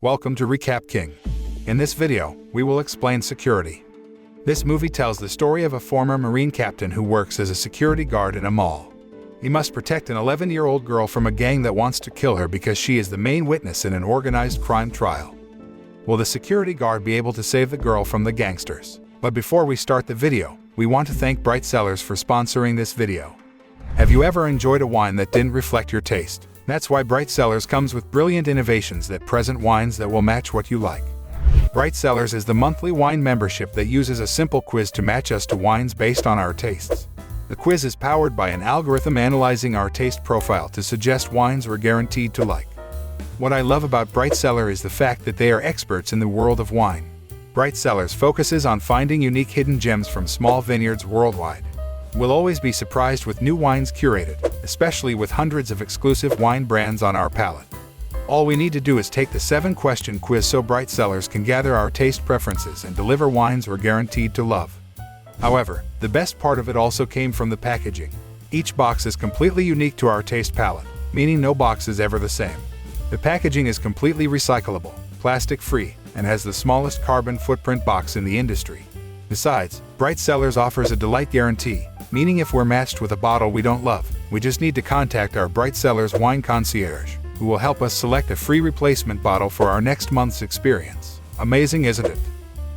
Welcome to Recap King. In this video, we will explain security. This movie tells the story of a former Marine captain who works as a security guard in a mall. He must protect an 11-year-old girl from a gang that wants to kill her because she is the main witness in an organized crime trial. Will the security guard be able to save the girl from the gangsters? But before we start the video, we want to thank Bright Cellars for sponsoring this video. Have you ever enjoyed a wine that didn't reflect your taste? That's why Bright Cellars comes with brilliant innovations that present wines that will match what you like. Bright Cellars is the monthly wine membership that uses a simple quiz to match us to wines based on our tastes. The quiz is powered by an algorithm analyzing our taste profile to suggest wines we're guaranteed to like. What I love about Bright Cellar is the fact that they are experts in the world of wine. Bright Cellars focuses on finding unique hidden gems from small vineyards worldwide. We'll always be surprised with new wines curated, especially with hundreds of exclusive wine brands on our palette. All we need to do is take the 7-question quiz so Bright Cellars can gather our taste preferences and deliver wines we're guaranteed to love. However, the best part of it also came from the packaging. Each box is completely unique to our taste palette, meaning no box is ever the same. The packaging is completely recyclable, plastic-free, and has the smallest carbon footprint box in the industry. Besides, Bright Cellars offers a delight guarantee, meaning if we're matched with a bottle we don't love, we just need to contact our Bright Cellars wine concierge, who will help us select a free replacement bottle for our next month's experience. Amazing, isn't it?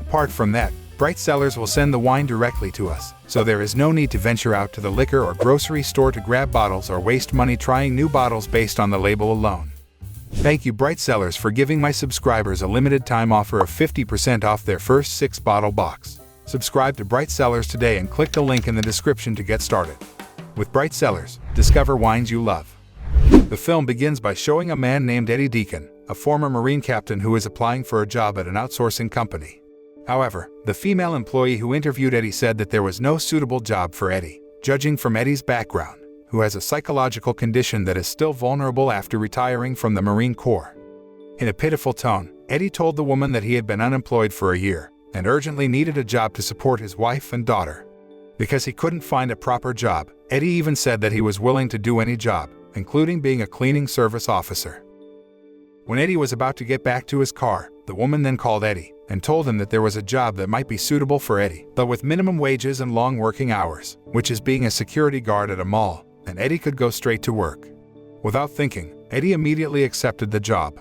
Apart from that, Bright Cellars will send the wine directly to us, so there is no need to venture out to the liquor or grocery store to grab bottles or waste money trying new bottles based on the label alone. Thank you Bright Cellars for giving my subscribers a limited time offer of 50% off their first 6-bottle box. Subscribe to Bright Cellars today and click the link in the description to get started. With Bright Cellars, discover wines you love. The film begins by showing a man named Eddie Deacon, a former Marine captain who is applying for a job at an outsourcing company. However, the female employee who interviewed Eddie said that there was no suitable job for Eddie, judging from Eddie's background, who has a psychological condition that is still vulnerable after retiring from the Marine Corps. In a pitiful tone, Eddie told the woman that he had been unemployed for a year and urgently needed a job to support his wife and daughter. Because he couldn't find a proper job, Eddie even said that he was willing to do any job, including being a cleaning service officer. When Eddie was about to get back to his car, the woman then called Eddie and told him that there was a job that might be suitable for Eddie, but with minimum wages and long working hours, which is being a security guard at a mall, and Eddie could go straight to work. Without thinking, Eddie immediately accepted the job.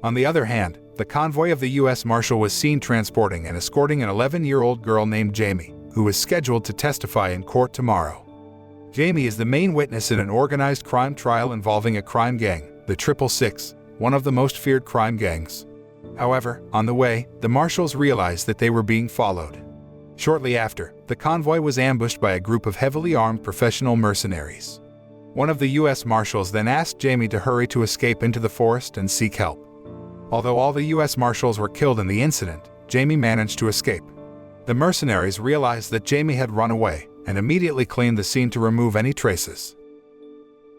On the other hand, the convoy of the U.S. Marshal was seen transporting and escorting an 11-year-old girl named Jaime, who is scheduled to testify in court tomorrow. Jaime is the main witness in an organized crime trial involving a crime gang, the 666, one of the most feared crime gangs. However, on the way, the Marshals realized that they were being followed. Shortly after, the convoy was ambushed by a group of heavily armed professional mercenaries. One of the U.S. Marshals then asked Jaime to hurry to escape into the forest and seek help. Although all the U.S. Marshals were killed in the incident, Jaime managed to escape. The mercenaries realized that Jaime had run away and immediately cleaned the scene to remove any traces.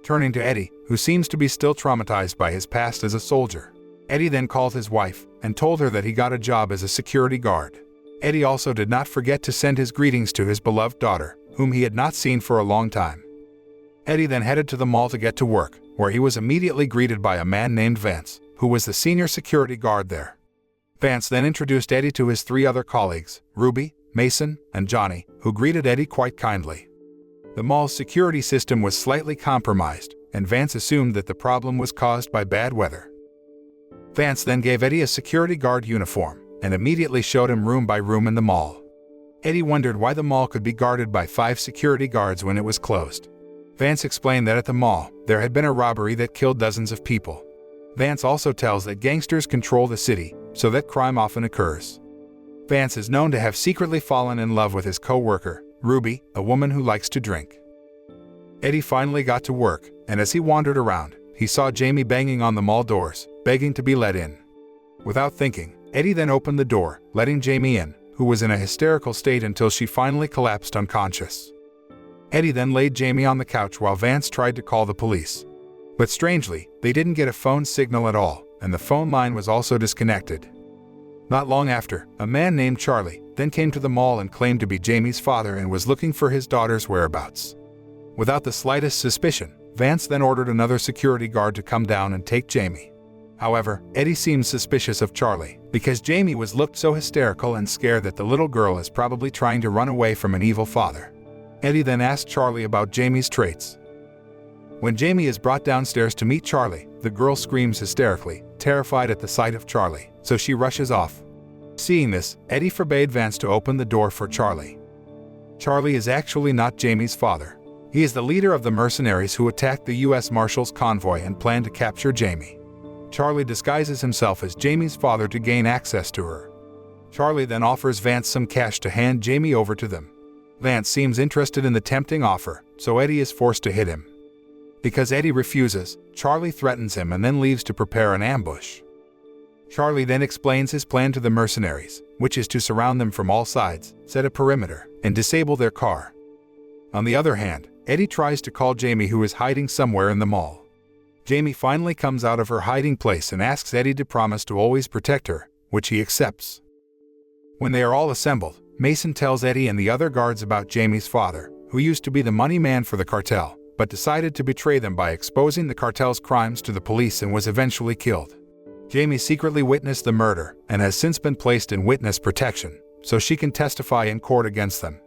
Turning to Eddie, who seems to be still traumatized by his past as a soldier, Eddie then called his wife and told her that he got a job as a security guard. Eddie also did not forget to send his greetings to his beloved daughter, whom he had not seen for a long time. Eddie then headed to the mall to get to work, where he was immediately greeted by a man named Vance, who was the senior security guard there. Vance then introduced Eddie to his 3 other colleagues, Ruby, Mason, and Johnny, who greeted Eddie quite kindly. The mall's security system was slightly compromised, and Vance assumed that the problem was caused by bad weather. Vance then gave Eddie a security guard uniform and immediately showed him room by room in the mall. Eddie wondered why the mall could be guarded by 5 security guards when it was closed. Vance explained that at the mall, there had been a robbery that killed dozens of people. Vance also tells that gangsters control the city, so that crime often occurs. Vance is known to have secretly fallen in love with his co-worker, Ruby, a woman who likes to drink. Eddie finally got to work, and as he wandered around, he saw Jaime banging on the mall doors, begging to be let in. Without thinking, Eddie then opened the door, letting Jaime in, who was in a hysterical state until she finally collapsed unconscious. Eddie then laid Jaime on the couch while Vance tried to call the police. But strangely, they didn't get a phone signal at all, and the phone line was also disconnected. Not long after, a man named Charlie then came to the mall and claimed to be Jaime's father and was looking for his daughter's whereabouts. Without the slightest suspicion, Vance then ordered another security guard to come down and take Jaime. However, Eddie seems suspicious of Charlie because Jaime looked so hysterical and scared that the little girl is probably trying to run away from an evil father. Eddie then asks Charlie about Jaime's traits. When Jaime is brought downstairs to meet Charlie, the girl screams hysterically, terrified at the sight of Charlie, so she rushes off. Seeing this, Eddie forbade Vance to open the door for Charlie. Charlie is actually not Jaime's father. He is the leader of the mercenaries who attacked the U.S. Marshal's convoy and planned to capture Jaime. Charlie disguises himself as Jaime's father to gain access to her. Charlie then offers Vance some cash to hand Jaime over to them. Vance seems interested in the tempting offer, so Eddie is forced to hit him. Because Eddie refuses, Charlie threatens him and then leaves to prepare an ambush. Charlie then explains his plan to the mercenaries, which is to surround them from all sides, set a perimeter, and disable their car. On the other hand, Eddie tries to call Jaime, who is hiding somewhere in the mall. Jaime finally comes out of her hiding place and asks Eddie to promise to always protect her, which he accepts. When they are all assembled, Mason tells Eddie and the other guards about Jaime's father, who used to be the money man for the cartel, but decided to betray them by exposing the cartel's crimes to the police and was eventually killed. Jaime secretly witnessed the murder and has since been placed in witness protection, so she can testify in court against them.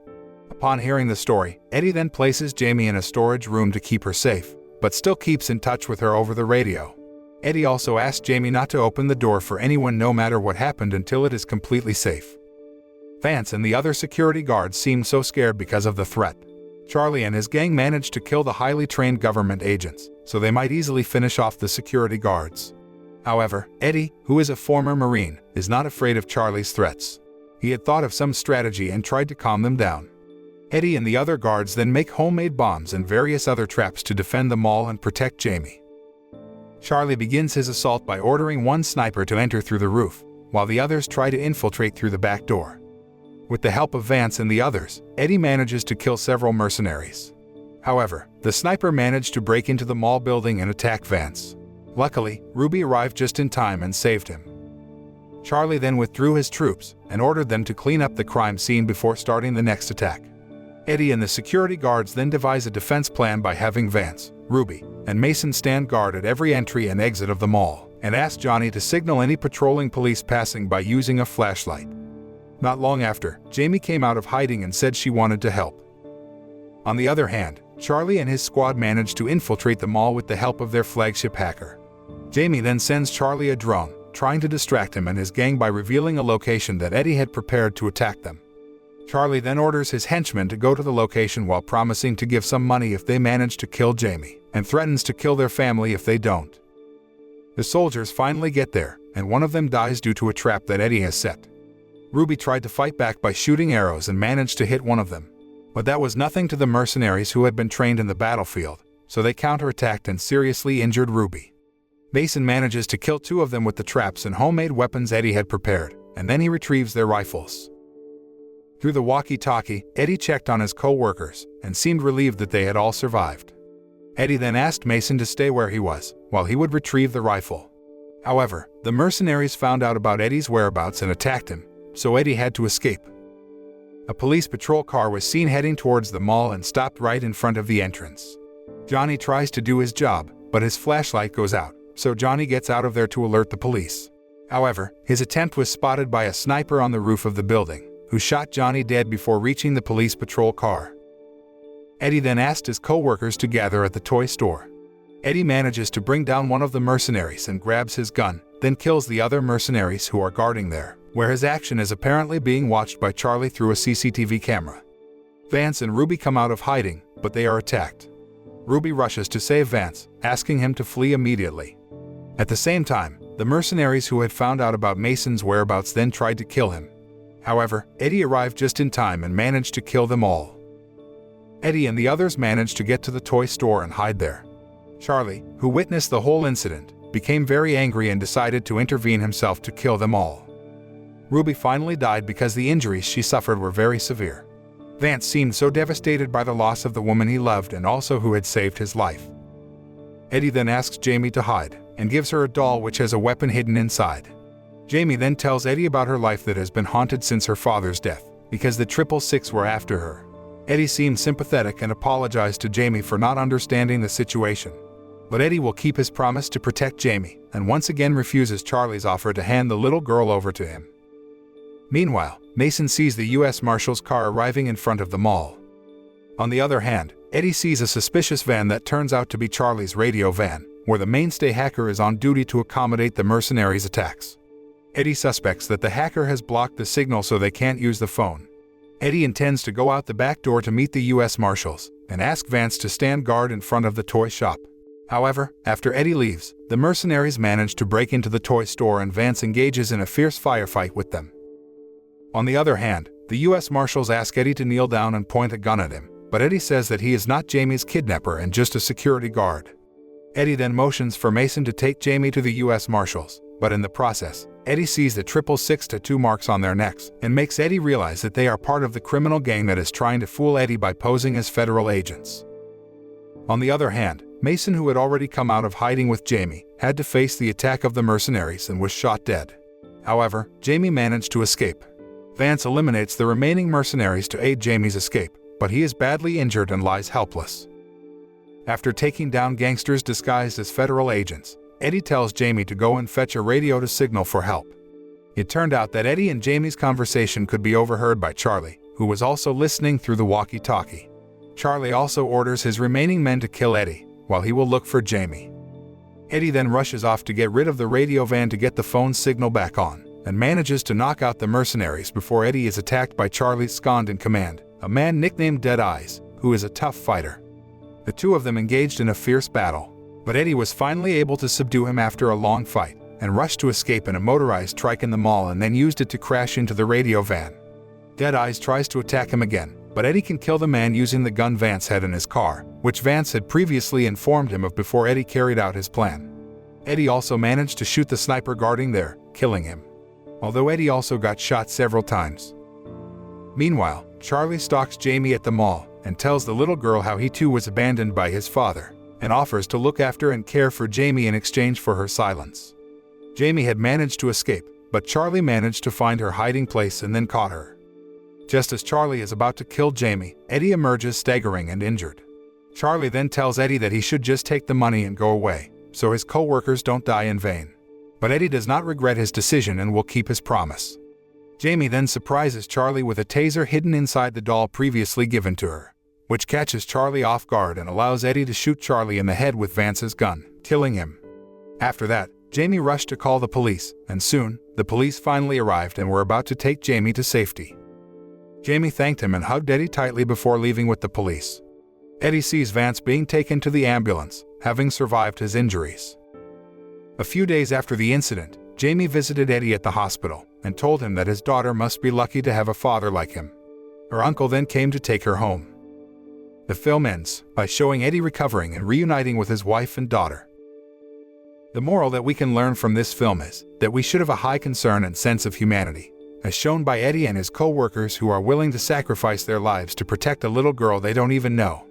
Upon hearing the story, Eddie then places Jaime in a storage room to keep her safe, but still keeps in touch with her over the radio. Eddie also asks Jaime not to open the door for anyone no matter what happened until it is completely safe. Vance and the other security guards seem so scared because of the threat. Charlie and his gang manage to kill the highly trained government agents, so they might easily finish off the security guards. However, Eddie, who is a former Marine, is not afraid of Charlie's threats. He had thought of some strategy and tried to calm them down. Eddie and the other guards then make homemade bombs and various other traps to defend the mall and protect Jaime. Charlie begins his assault by ordering one sniper to enter through the roof, while the others try to infiltrate through the back door. With the help of Vance and the others, Eddie manages to kill several mercenaries. However, the sniper managed to break into the mall building and attack Vance. Luckily, Ruby arrived just in time and saved him. Charlie then withdrew his troops and ordered them to clean up the crime scene before starting the next attack. Eddie and the security guards then devise a defense plan by having Vance, Ruby, and Mason stand guard at every entry and exit of the mall, and ask Johnny to signal any patrolling police passing by using a flashlight. Not long after, Jaime came out of hiding and said she wanted to help. On the other hand, Charlie and his squad managed to infiltrate the mall with the help of their flagship hacker. Jaime then sends Charlie a drone, trying to distract him and his gang by revealing a location that Eddie had prepared to attack them. Charlie then orders his henchmen to go to the location while promising to give some money if they manage to kill Jaime, and threatens to kill their family if they don't. The soldiers finally get there, and one of them dies due to a trap that Eddie has set. Ruby tried to fight back by shooting arrows and managed to hit one of them. But that was nothing to the mercenaries who had been trained in the battlefield, so they counterattacked and seriously injured Ruby. Mason manages to kill two of them with the traps and homemade weapons Eddie had prepared, and then he retrieves their rifles. Through the walkie-talkie, Eddie checked on his co-workers and seemed relieved that they had all survived. Eddie then asked Mason to stay where he was, while he would retrieve the rifle. However, the mercenaries found out about Eddie's whereabouts and attacked him, so Eddie had to escape. A police patrol car was seen heading towards the mall and stopped right in front of the entrance. Johnny tries to do his job, but his flashlight goes out, so Johnny gets out of there to alert the police. However, his attempt was spotted by a sniper on the roof of the building, who shot Johnny dead before reaching the police patrol car. Eddie then asked his co-workers to gather at the toy store. Eddie manages to bring down one of the mercenaries and grabs his gun, then kills the other mercenaries who are guarding there, where his action is apparently being watched by Charlie through a CCTV camera. Vance and Ruby come out of hiding, but they are attacked. Ruby rushes to save Vance, asking him to flee immediately. At the same time, the mercenaries who had found out about Mason's whereabouts then tried to kill him. However, Eddie arrived just in time and managed to kill them all. Eddie and the others managed to get to the toy store and hide there. Charlie, who witnessed the whole incident, became very angry and decided to intervene himself to kill them all. Ruby finally died because the injuries she suffered were very severe. Vance seemed so devastated by the loss of the woman he loved and also who had saved his life. Eddie then asks Jaime to hide, and gives her a doll which has a weapon hidden inside. Jaime then tells Eddie about her life that has been haunted since her father's death, because the 666 were after her. Eddie seemed sympathetic and apologized to Jaime for not understanding the situation. But Eddie will keep his promise to protect Jaime, and once again refuses Charlie's offer to hand the little girl over to him. Meanwhile, Mason sees the U.S. Marshal's car arriving in front of the mall. On the other hand, Eddie sees a suspicious van that turns out to be Charlie's radio van, where the mainstay hacker is on duty to accommodate the mercenaries' attacks. Eddie suspects that the hacker has blocked the signal so they can't use the phone. Eddie intends to go out the back door to meet the U.S. Marshals and ask Vance to stand guard in front of the toy shop. However, after Eddie leaves, the mercenaries manage to break into the toy store and Vance engages in a fierce firefight with them. On the other hand, the U.S. Marshals ask Eddie to kneel down and point a gun at him, but Eddie says that he is not Jaime's kidnapper and just a security guard. Eddie then motions for Mason to take Jaime to the U.S. Marshals, but in the process, Eddie sees the 666 tattoo marks on their necks and makes Eddie realize that they are part of the criminal gang that is trying to fool Eddie by posing as federal agents. On the other hand, Mason, who had already come out of hiding with Jaime, had to face the attack of the mercenaries and was shot dead. However, Jaime managed to escape. Vance eliminates the remaining mercenaries to aid Jaime's escape, but he is badly injured and lies helpless. After taking down gangsters disguised as federal agents, Eddie tells Jaime to go and fetch a radio to signal for help. It turned out that Eddie and Jaime's conversation could be overheard by Charlie, who was also listening through the walkie-talkie. Charlie also orders his remaining men to kill Eddie, while he will look for Jaime. Eddie then rushes off to get rid of the radio van to get the phone signal back on, and manages to knock out the mercenaries before Eddie is attacked by Charlie's second-in-command, a man nicknamed Dead Eyes, who is a tough fighter. The two of them engaged in a fierce battle, but Eddie was finally able to subdue him after a long fight, and rushed to escape in a motorized trike in the mall and then used it to crash into the radio van. Dead Eyes tries to attack him again, but Eddie can kill the man using the gun Vance had in his car, which Vance had previously informed him of before Eddie carried out his plan. Eddie also managed to shoot the sniper guarding there, killing him, although Eddie also got shot several times. Meanwhile, Charlie stalks Jaime at the mall and tells the little girl how he too was abandoned by his father, and offers to look after and care for Jaime in exchange for her silence. Jaime had managed to escape, but Charlie managed to find her hiding place and then caught her. Just as Charlie is about to kill Jaime, Eddie emerges staggering and injured. Charlie then tells Eddie that he should just take the money and go away, so his co-workers don't die in vain. But Eddie does not regret his decision and will keep his promise. Jaime then surprises Charlie with a taser hidden inside the doll previously given to her, which catches Charlie off guard and allows Eddie to shoot Charlie in the head with Vance's gun, killing him. After that, Jaime rushed to call the police, and soon, the police finally arrived and were about to take Jaime to safety. Jaime thanked him and hugged Eddie tightly before leaving with the police. Eddie sees Vance being taken to the ambulance, having survived his injuries. A few days after the incident, Jaime visited Eddie at the hospital and told him that his daughter must be lucky to have a father like him. Her uncle then came to take her home. The film ends by showing Eddie recovering and reuniting with his wife and daughter. The moral that we can learn from this film is that we should have a high concern and sense of humanity, as shown by Eddie and his co-workers who are willing to sacrifice their lives to protect a little girl they don't even know.